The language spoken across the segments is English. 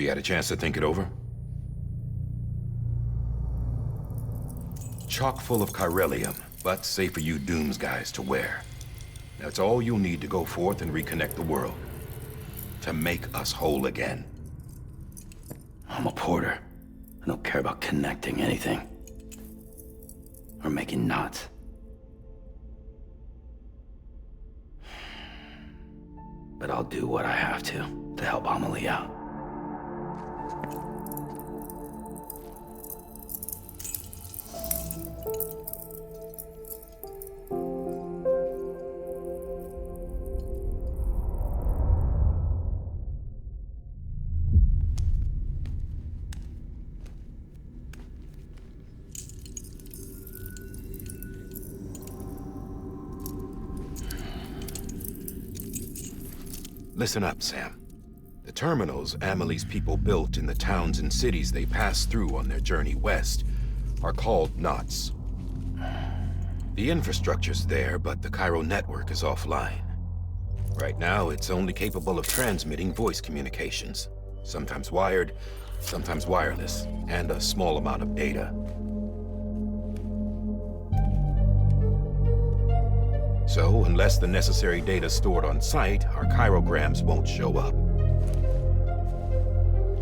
you had a chance to think it over? Chock full of chiralium, but safe for you Dooms guys to wear. That's all you'll need to go forth and reconnect the world. To make us whole again. I'm a porter. I don't care about connecting anything. Or making knots. But I'll do what I have to help Amelie out. Listen up, Sam. The terminals Amelie's people built in the towns and cities they passed through on their journey west are called knots. The infrastructure's there, but the Chiral Network is offline. Right now, it's only capable of transmitting voice communications. Sometimes wired, sometimes wireless, and a small amount of data. So, unless the necessary data stored on site, our chirograms won't show up.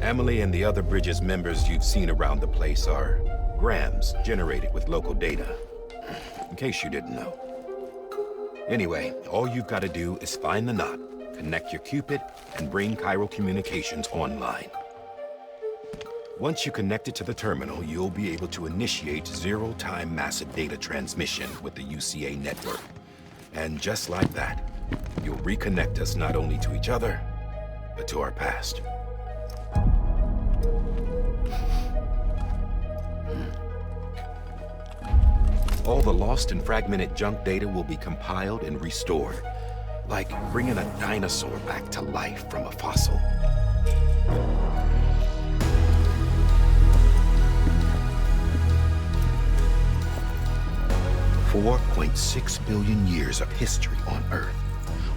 Amelie and the other Bridges members you've seen around the place are grams generated with local data. In case you didn't know. Anyway, all you've got to do is find the knot, connect your Cupid, and bring Chiral communications online. Once you connect it to the terminal, you'll be able to initiate zero-time massive data transmission with the UCA network. And just like that, you'll reconnect us not only to each other, but to our past. All the lost and fragmented junk data will be compiled and restored, like bringing a dinosaur back to life from a fossil. $4.6 billion years of history on Earth.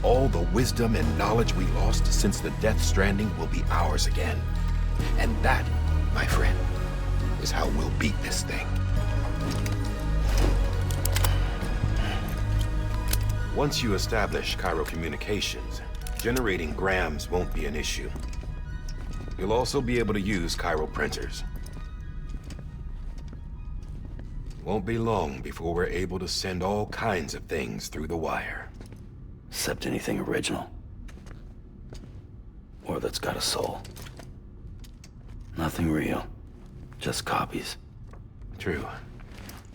All the wisdom and knowledge we lost since the Death Stranding will be ours again. And that, my friend, is how we'll beat this thing. Once you establish Chiral communications, generating grams won't be an issue. You'll also be able to use Chiral printers. Won't be long before we're able to send all kinds of things through the wire. Except anything original. Or that's got a soul. Nothing real. Just copies. True.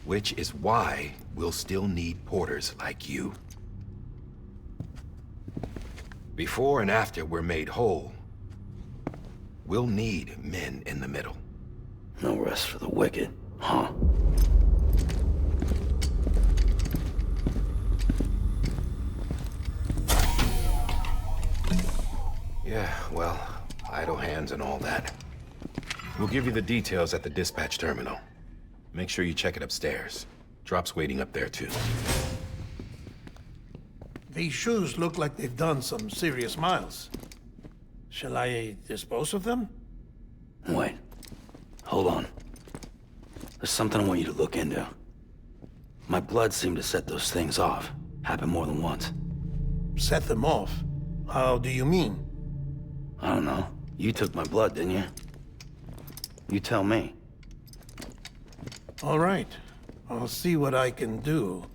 Which is why we'll still need porters like you. Before and after we're made whole, we'll need men in the middle. No rest for the wicked, huh? Yeah, well, idle hands and all that. We'll give you the details at the dispatch terminal. Make sure you check it upstairs. Drop's waiting up there, too. These shoes look like they've done some serious miles. Shall I dispose of them? Wait. Hold on. There's something I want you to look into. My blood seemed to set those things off. Happened more than once. Set them off? How do you mean? I don't know. You took my blood, didn't you? You tell me. All right. I'll see what I can do.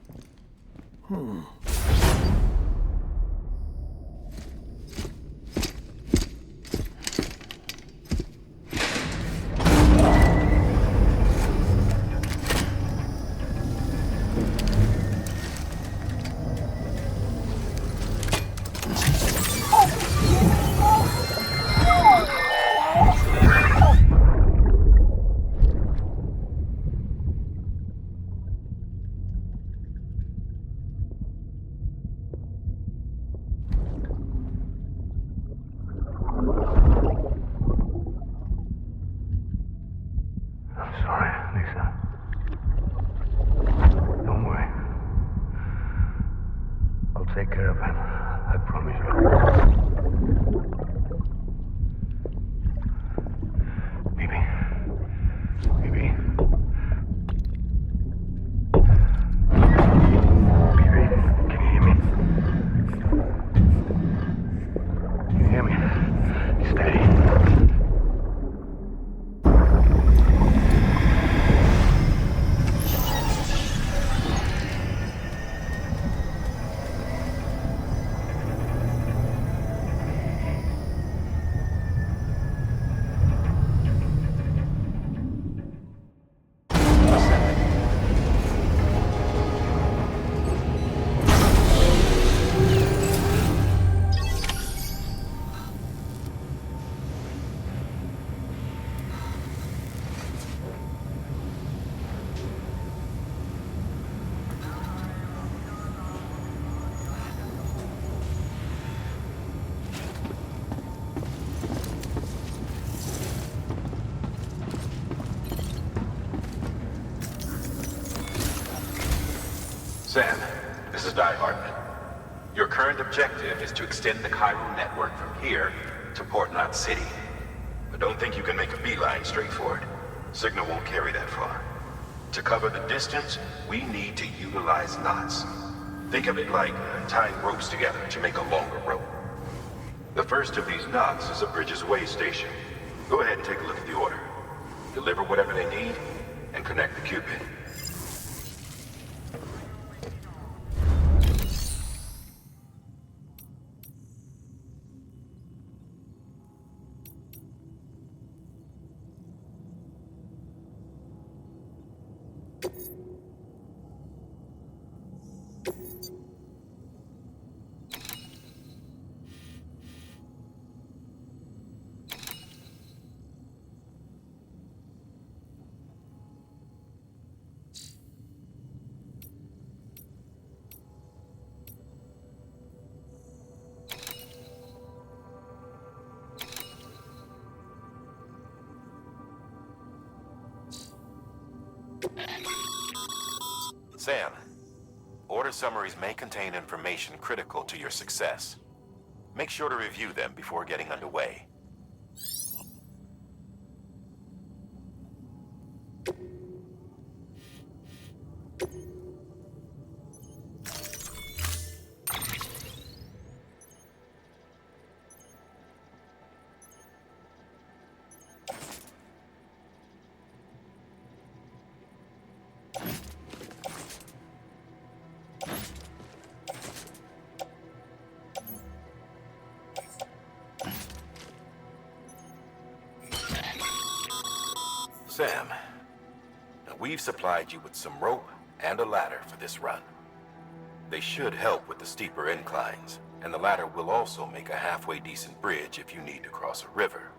Take care of him. I promise you. Sam, this is Die Hartman. Your current objective is to extend the Chiral Network from here to Port Knot City. But don't think you can make a beeline straight for it. Signal won't carry that far. To cover the distance, we need to utilize knots. Think of it like tying ropes together to make a longer rope. The first of these knots is a Bridges way station. Go ahead and take a look at the order. Deliver whatever they need, and connect the Cupid. Sam, order summaries may contain information critical to your success. Make sure to review them before getting underway. Sam, now we've supplied you with some rope and a ladder for this run. They should help with the steeper inclines, and the ladder will also make a halfway decent bridge if you need to cross a river.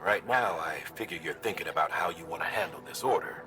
Right now, I figure you're thinking about how you want to handle this order.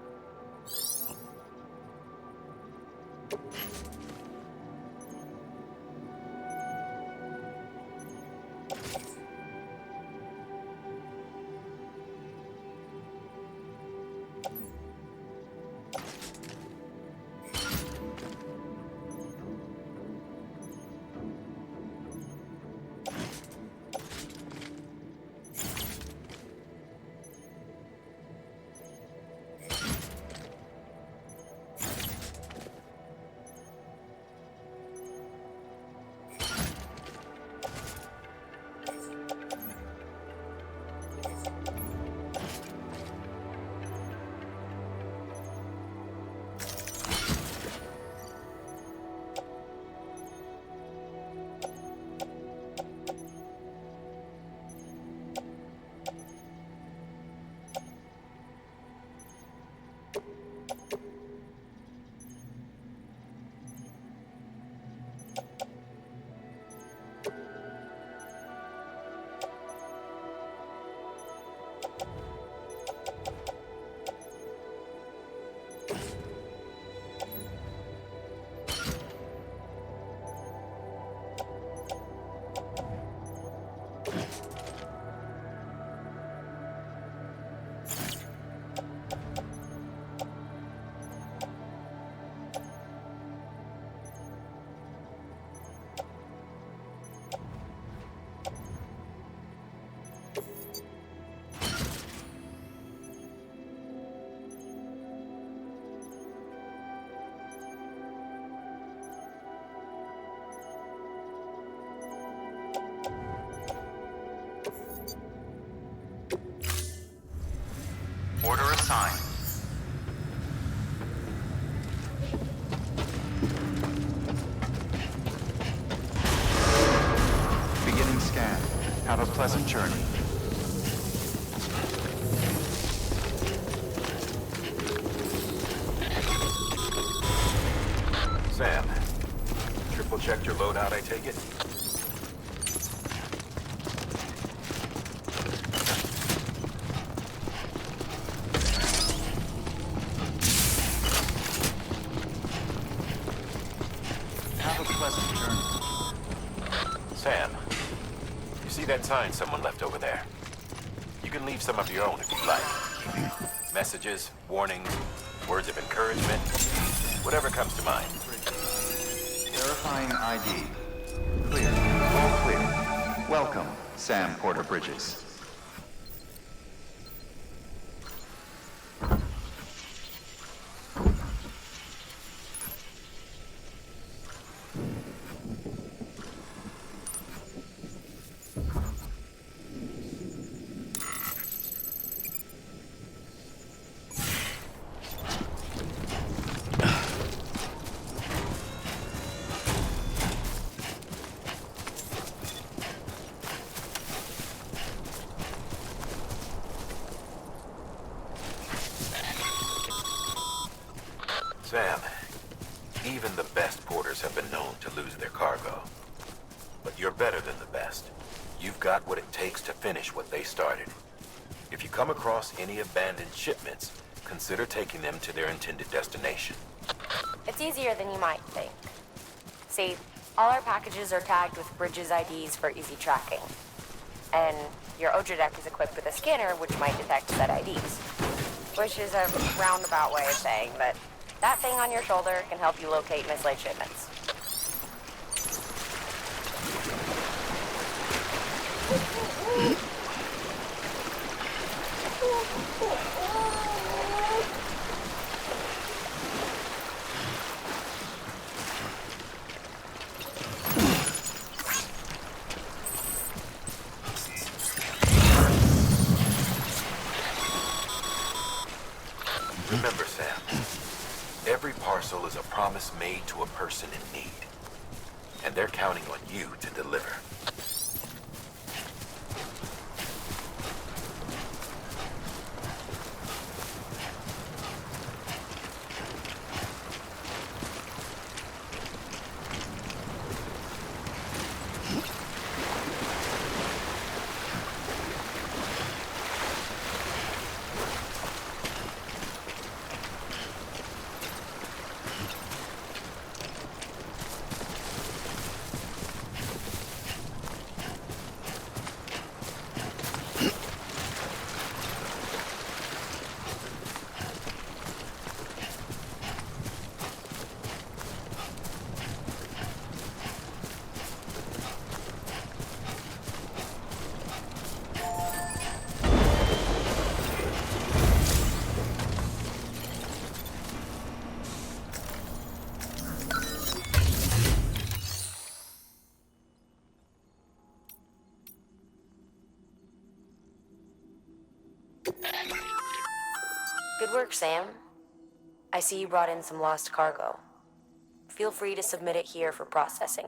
Order assigned. Beginning scan. Have a pleasant journey. Sam, triple-checked your loadout, I take it? Sam, you see that sign someone left over there? You can leave some of your own if you'd like. Messages, warnings, words of encouragement, whatever comes to mind. Verifying ID. Clear. All clear. Welcome, Sam Porter Bridges. Sam, even the best porters have been known to lose their cargo. But you're better than the best. You've got what it takes to finish what they started. If you come across any abandoned shipments, consider taking them to their intended destination. It's easier than you might think. See, all our packages are tagged with Bridges IDs for easy tracking. And your Oja deck is equipped with a scanner which might detect said IDs. Which is a roundabout way of saying that that thing on your shoulder can help you locate mislaid shipments. Remember, Sam, every parcel is a promise made to a person in need. And they're counting on you to deliver. Good work, Sam. I see you brought in some lost cargo. Feel free to submit it here for processing.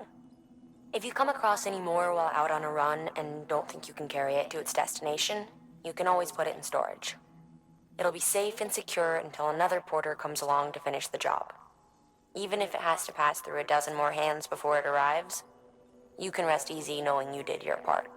If you come across any more while out on a run and don't think you can carry it to its destination, you can always put it in storage. It'll be safe and secure until another porter comes along to finish the job. Even if it has to pass through a dozen more hands before it arrives, you can rest easy knowing you did your part.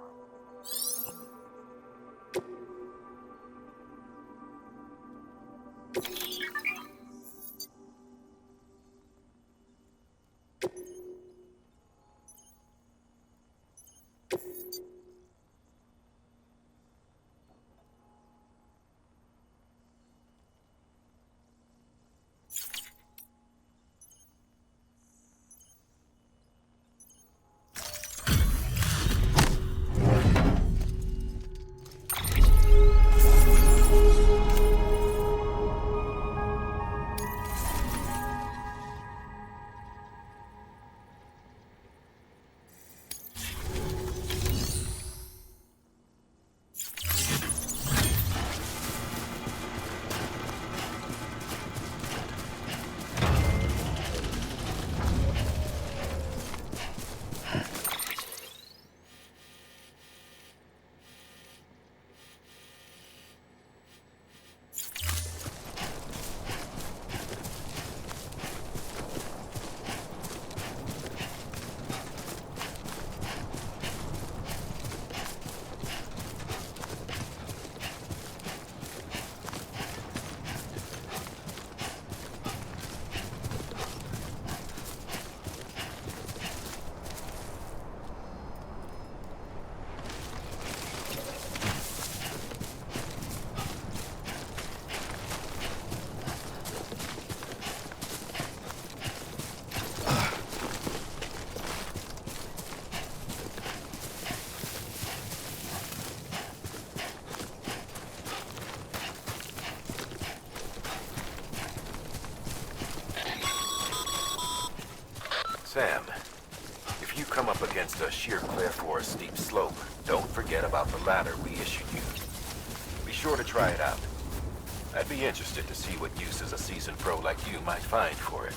Sam, if you come up against a sheer cliff or a steep slope, don't forget about the ladder we issued you. Be sure to try it out. I'd be interested to see what uses a seasoned pro like you might find for it.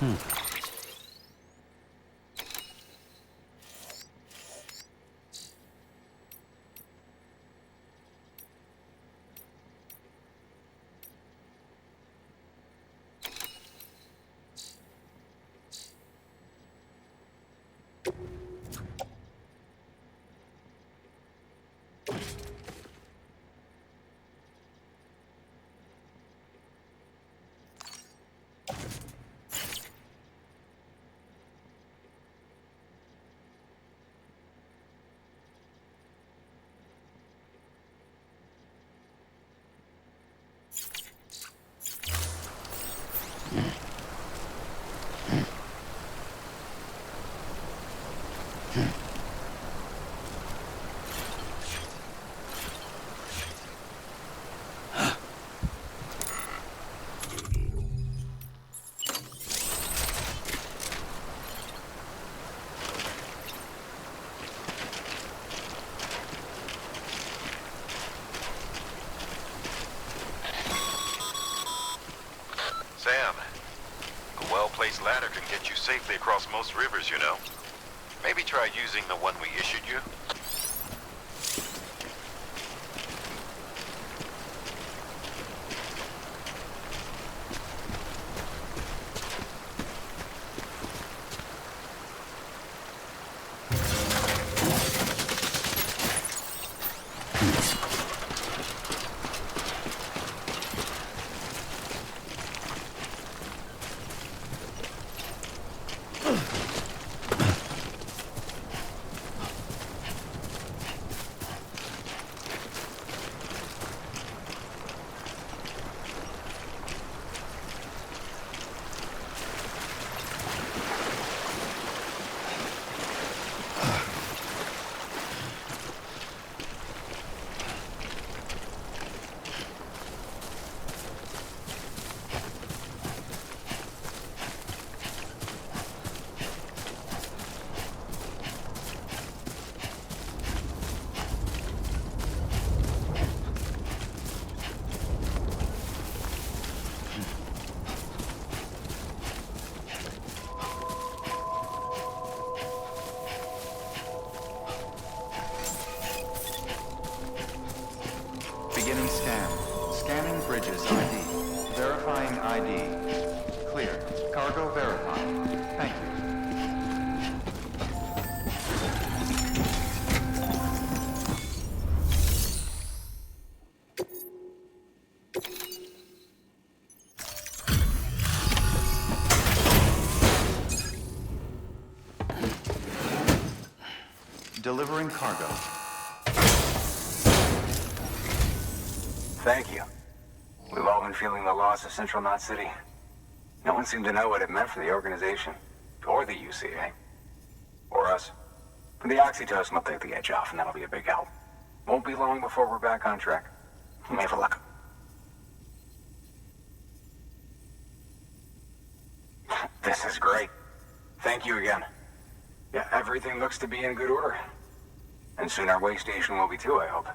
Hmm. most rivers, you know. Maybe try using the one we issued you. Beginning scan. Scanning bridges ID. Verifying ID. Clear. Cargo verified. Thank you. Delivering cargo. Thank you. We've all been feeling the loss of Central Knot City. No one seemed to know what it meant for the organization, or the UCA, or us. The oxytocin will take the edge off, and that'll be a big help. Won't be long before we're back on track. You may have luck. This is great. Thank you again. Yeah, everything looks to be in good order. And soon our way station will be too, I hope.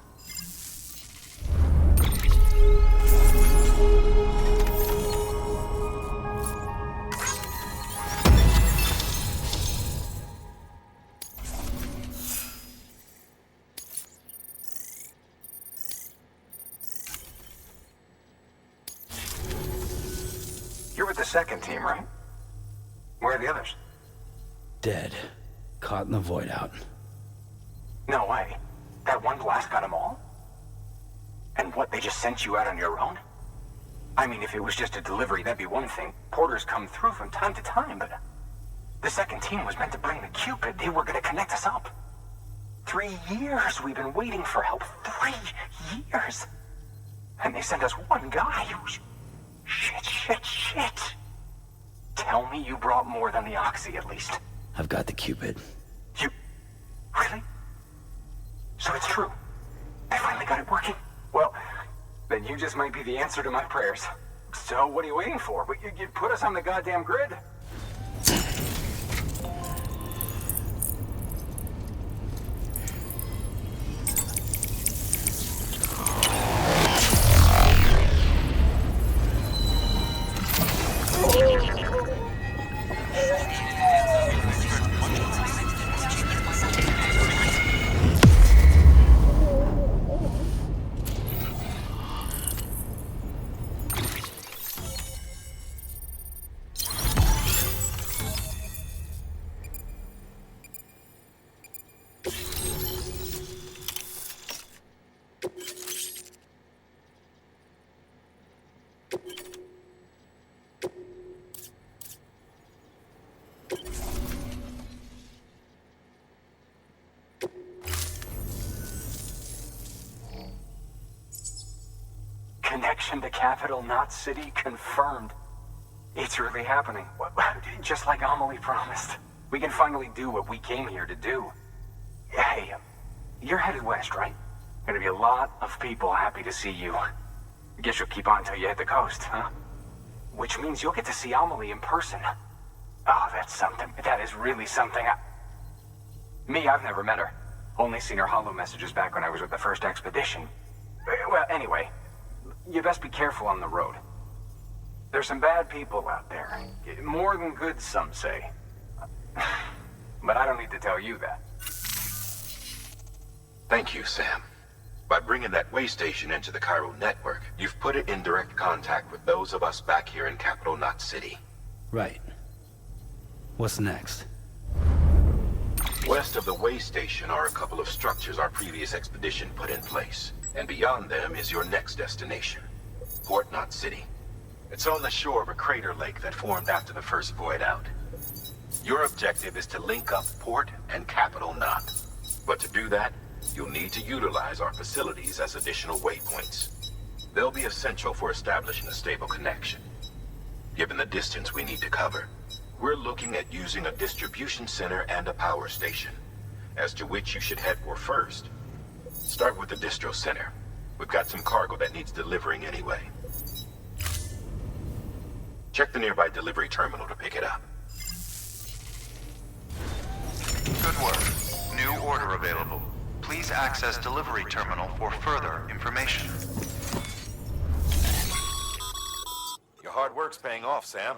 You're with the second team, right? Where are the others? Dead. Caught in the void out. No way. That one blast got them all? And what, they just sent you out on your own? I mean, if it was just a delivery, that'd be one thing. Porters come through from time to time, but... The second team was meant to bring the Cupid. They were gonna connect us up. 3 years we've been waiting for help. 3 years! And they sent us one guy who's... Shit. Tell me you brought more than the Oxy, at least. I've got the Cupid. You... Really? So it's true. They finally got it working. Well, then you just might be the answer to my prayers. So what are you waiting for? You put us on the goddamn grid? Connection to Capital Knot City confirmed. It's really happening. Just like Amelie promised. We can finally do what we came here to do. Hey, you're headed west, right? Gonna be a lot of people happy to see you. Guess you'll keep on till you hit the coast, huh? Which means you'll get to see Amelie in person. Oh, that's something. That is really something. I've never met her. Only seen her holo messages back when I was with the first expedition. Well, anyway, you best be careful on the road. There's some bad people out there. More than good, some say. But I don't need to tell you that. Thank you, Sam. By bringing that way station into the Chiral Network, you've put it in direct contact with those of us back here in Capital Knot City. Right. What's next? West of the way station are a couple of structures our previous expedition put in place. And beyond them is your next destination, Port Knot City. It's on the shore of a crater lake that formed after the first void out. Your objective is to link up Port and Capital Knot. But to do that, you'll need to utilize our facilities as additional waypoints. They'll be essential for establishing a stable connection. Given the distance we need to cover, we're looking at using a distribution center and a power station, as to which you should head for first. Start with the distro center. We've got some cargo that needs delivering anyway. Check the nearby delivery terminal to pick it up. Good work. New order available. Please access delivery terminal for further information. Your hard work's paying off, Sam.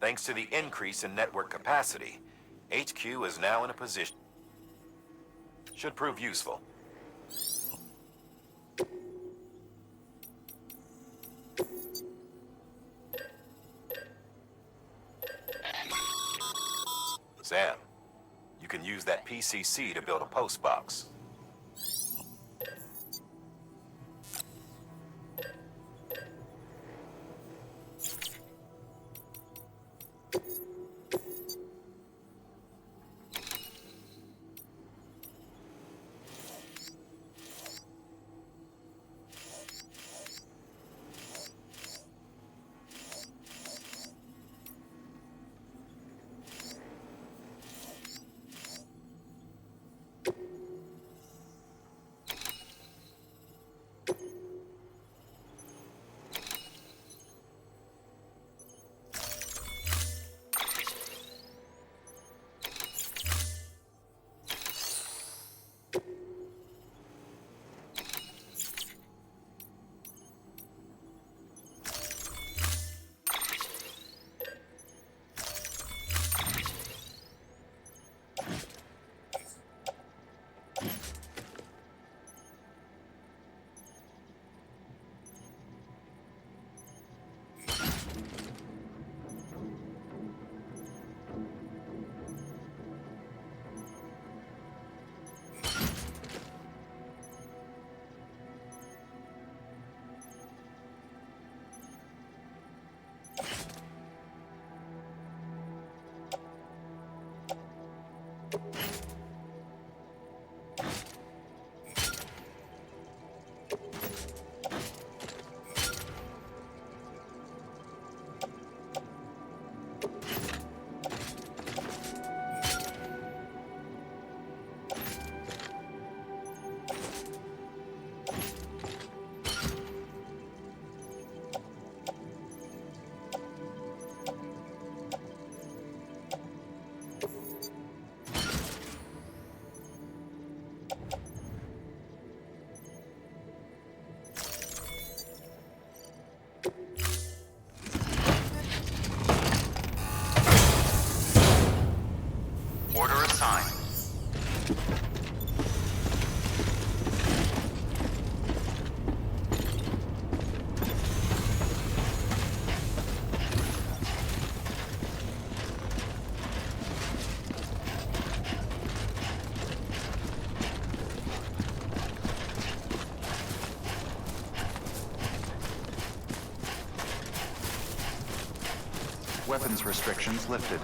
Thanks to the increase in network capacity, HQ is now in a position. Should prove useful. Sam, you can use that PCC to build a post box. Order assigned. Weapons restrictions lifted.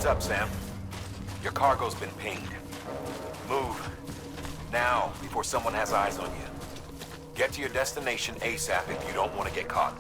up, Sam? Your cargo's been pinged. Move. Now, before someone has eyes on you. Get to your destination ASAP if you don't want to get caught.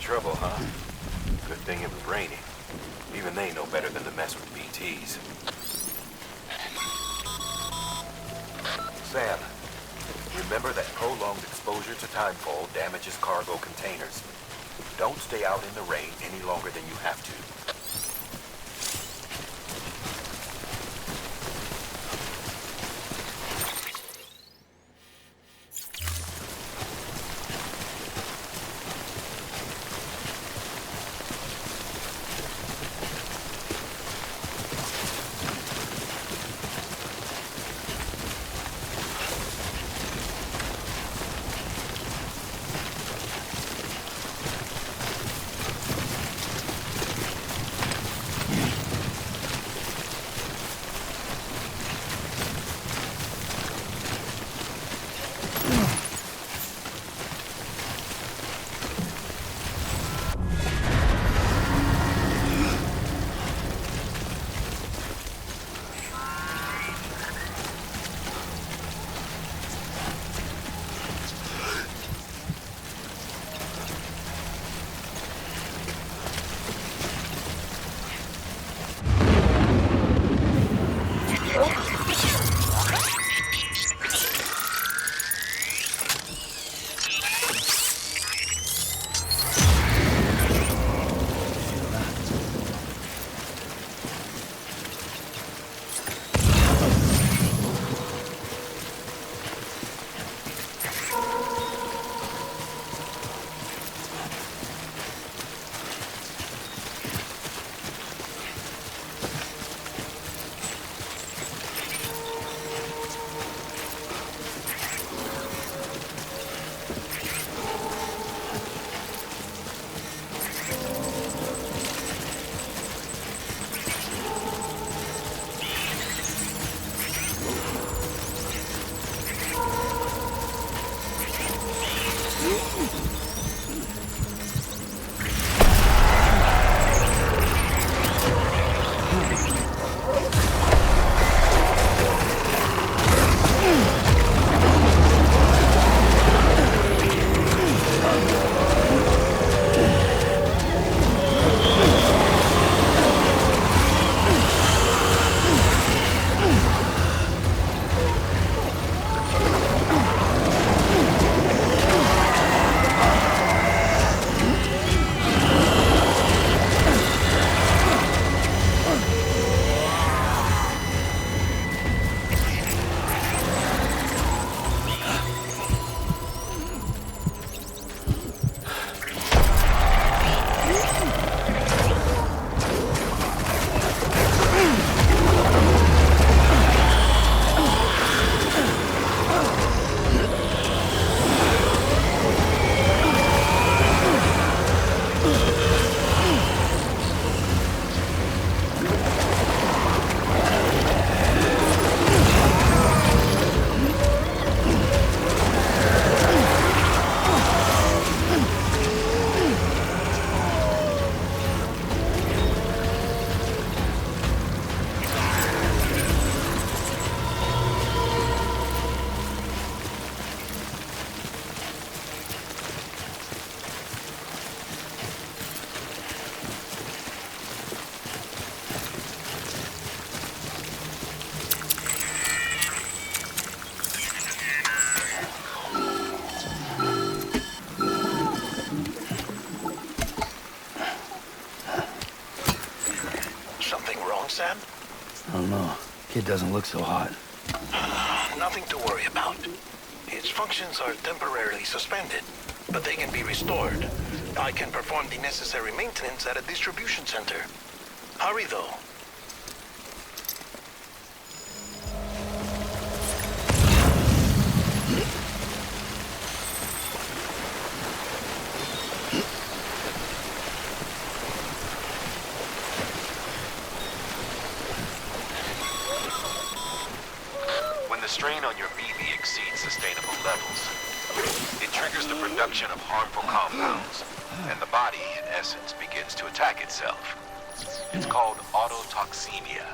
Trouble, huh? Good thing it was raining. Even they know better than to mess with BTs. Sam, remember that prolonged exposure to timefall damages cargo containers. Don't stay out in the rain any longer than you have to. I don't know. Kid doesn't look so hot. Nothing to worry about. His functions are temporarily suspended, but they can be restored. I can perform the necessary maintenance at a distribution center. Hurry, though. When the strain on your BB exceeds sustainable levels, it triggers the production of harmful compounds, and the body, in essence, begins to attack itself. It's called autotoxemia.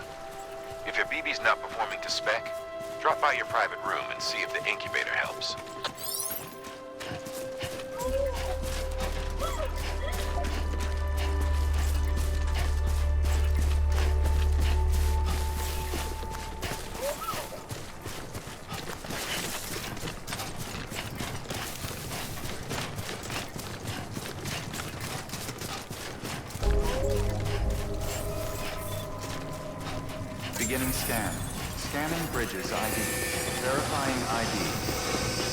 If your BB's not performing to spec, drop by your private room and see if the incubator helps. Beginning scan. Scanning bridges ID. Verifying ID.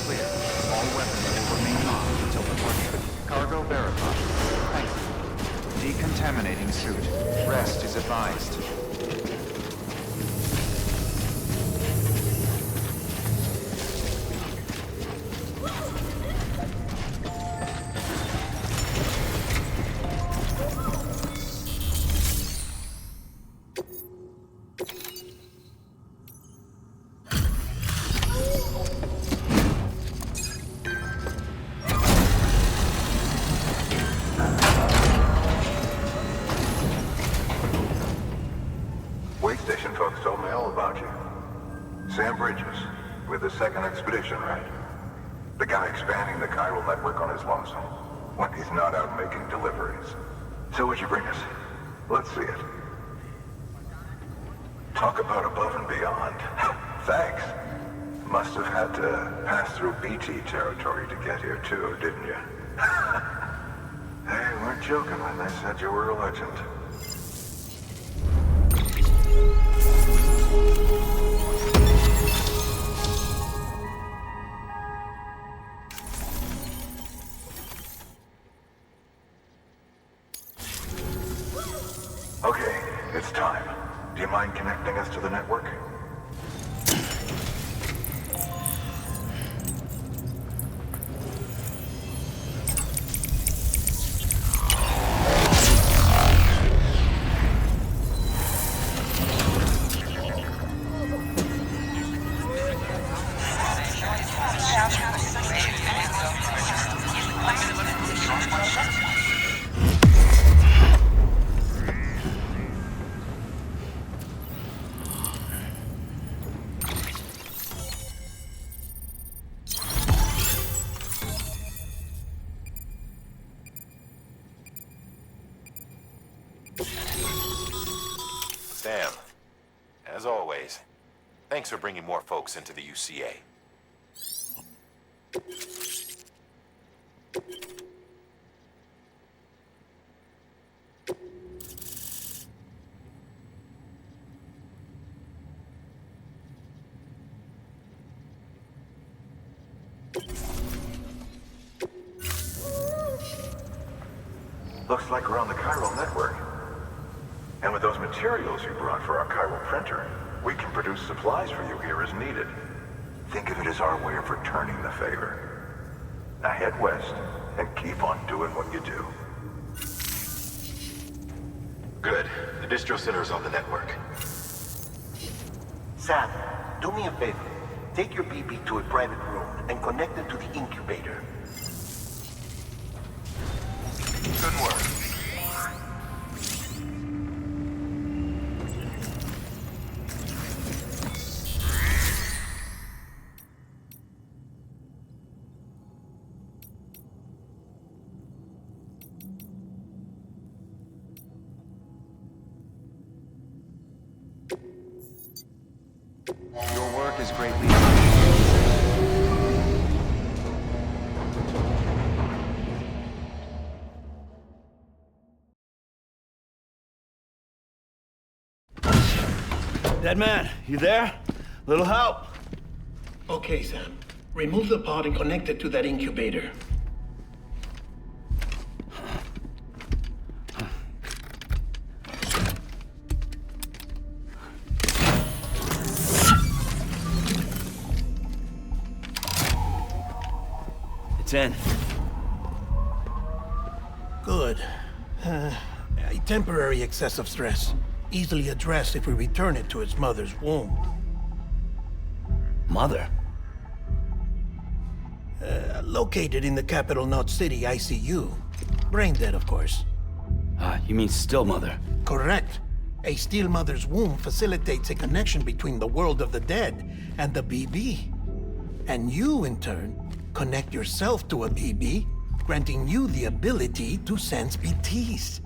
Clear. All weapons will remain locked until departure. Cargo verified. Thank you. Decontaminating suit. Rest is advised. Wait station folks told me all about you. Sam Bridges, with the second expedition, right? The guy expanding the Chiral Network on his lonesome, when he's not out making deliveries. So what'd you bring us? Let's see it. Talk about above and beyond. Thanks. Must have had to pass through BT territory to get here too, didn't you? They weren't joking when they said you were a legend. Okay, it's time. Do you mind connecting us to the network? Sam, as always, thanks for bringing more folks into the UCA. Looks like we're on the Chiral Network. And with those materials you brought for our chiral printer, we can produce supplies for you here as needed. Think of it as our way of returning the favor. Now head west and keep on doing what you do. Good. The distro center is on the network. Sam, do me a favor. Take your BB to a private room and connect it to the incubator. Good work. Your work is greatly appreciated. Dead man, you there? Little help? Okay, Sam. Remove the pod and connect it to that incubator. It's in. Good. A temporary excessive stress. Easily addressed if we return it to its mother's womb. Mother? Located in the capital Knot City ICU. Brain dead, of course. You mean still mother? Correct. A steel mother's womb facilitates a connection between the world of the dead and the BB. And you, in turn, connect yourself to a BB, granting you the ability to sense BTs.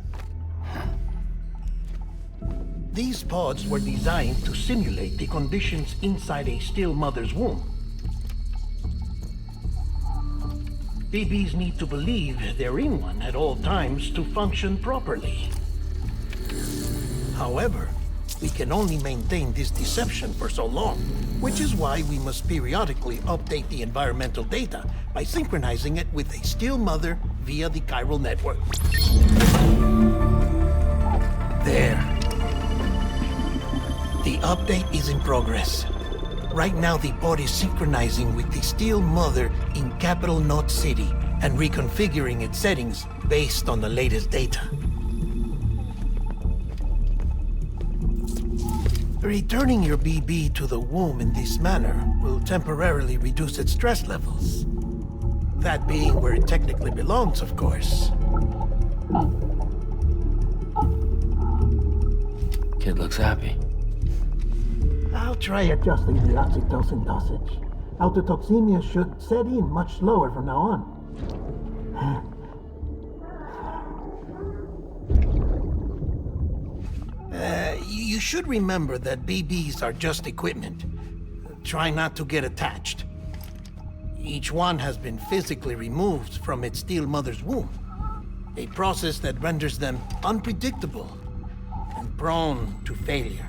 These pods were designed to simulate the conditions inside a still mother's womb. BBs need to believe they're in one at all times to function properly. However, we can only maintain this deception for so long, which is why we must periodically update the environmental data by synchronizing it with a still mother via the Chiral Network. There. The update is in progress. Right now, the pod is synchronizing with the Steel Mother in Capital Knot City and reconfiguring its settings based on the latest data. Returning your BB to the womb in this manner will temporarily reduce its stress levels. That being where it technically belongs, of course. Kid looks happy. I'll try adjusting the oxytocin dosage. Autotoxemia should set in much slower from now on. You should remember that BBs are just equipment. Try not to get attached. Each one has been physically removed from its steel mother's womb. A process that renders them unpredictable and prone to failure.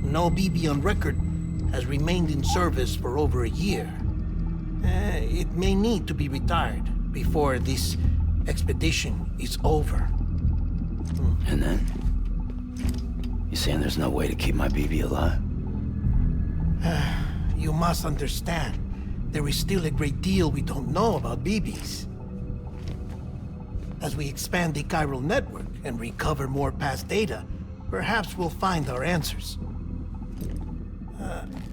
No BB on record has remained in service for over a year. It may need to be retired before this expedition is over. And then? You saying there's no way to keep my BB alive? You must understand, there is still a great deal we don't know about BBs. As we expand the Chiral Network and recover more past data, perhaps we'll find our answers.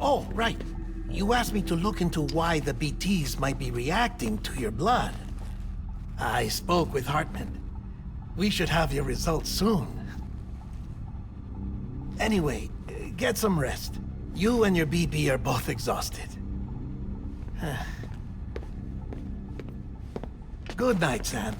Oh, right. You asked me to look into why the BTs might be reacting to your blood. I spoke with Hartman. We should have your results soon. Anyway, get some rest. You and your BB are both exhausted. Good night, Sam.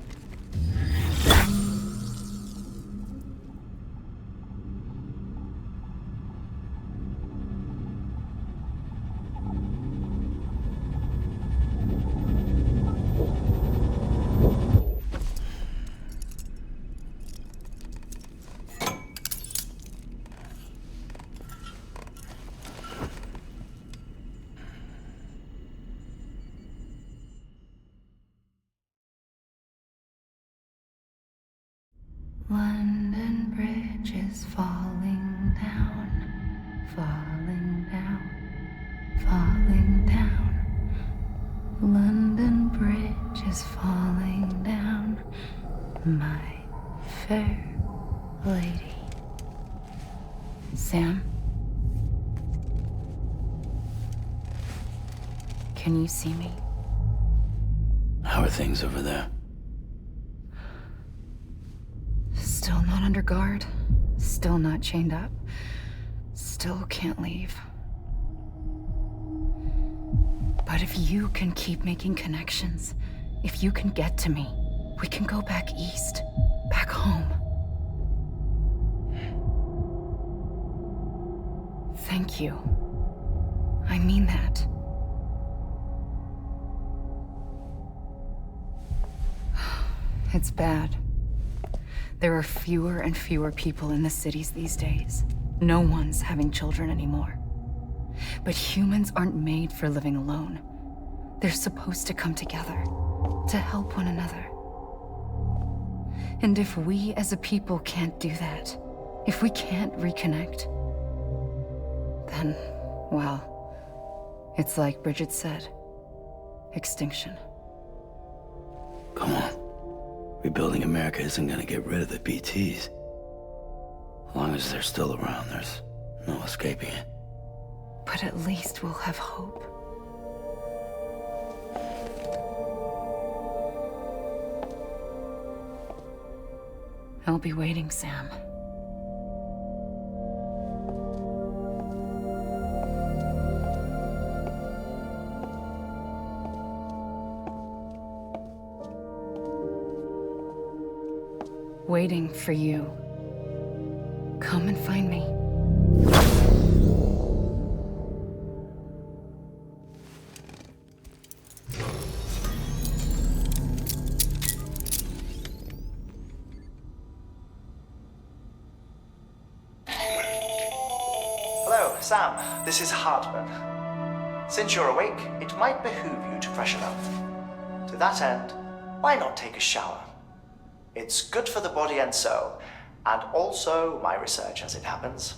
London Bridge is falling down, falling down, falling down. London Bridge is falling down, my fair lady. Sam? Can you see me? How are things over there? Still not under guard, still not chained up, still can't leave. But if you can keep making connections, if you can get to me, we can go back east, back home. Thank you. I mean that. It's bad. There are fewer and fewer people in the cities these days. No one's having children anymore. But humans aren't made for living alone. They're supposed to come together, to help one another. And if we as a people can't do that, if we can't reconnect, then, well, it's like Bridget said, extinction. Come on. Rebuilding America isn't gonna get rid of the BTs. As long as they're still around, there's no escaping it. But at least we'll have hope. I'll be waiting, Sam. Waiting for you. Come and find me. Hello, Sam. This is Hartman. Since you're awake, it might behoove you to freshen up. To that end, why not take a shower? It's good for the body and soul, and also my research as it happens.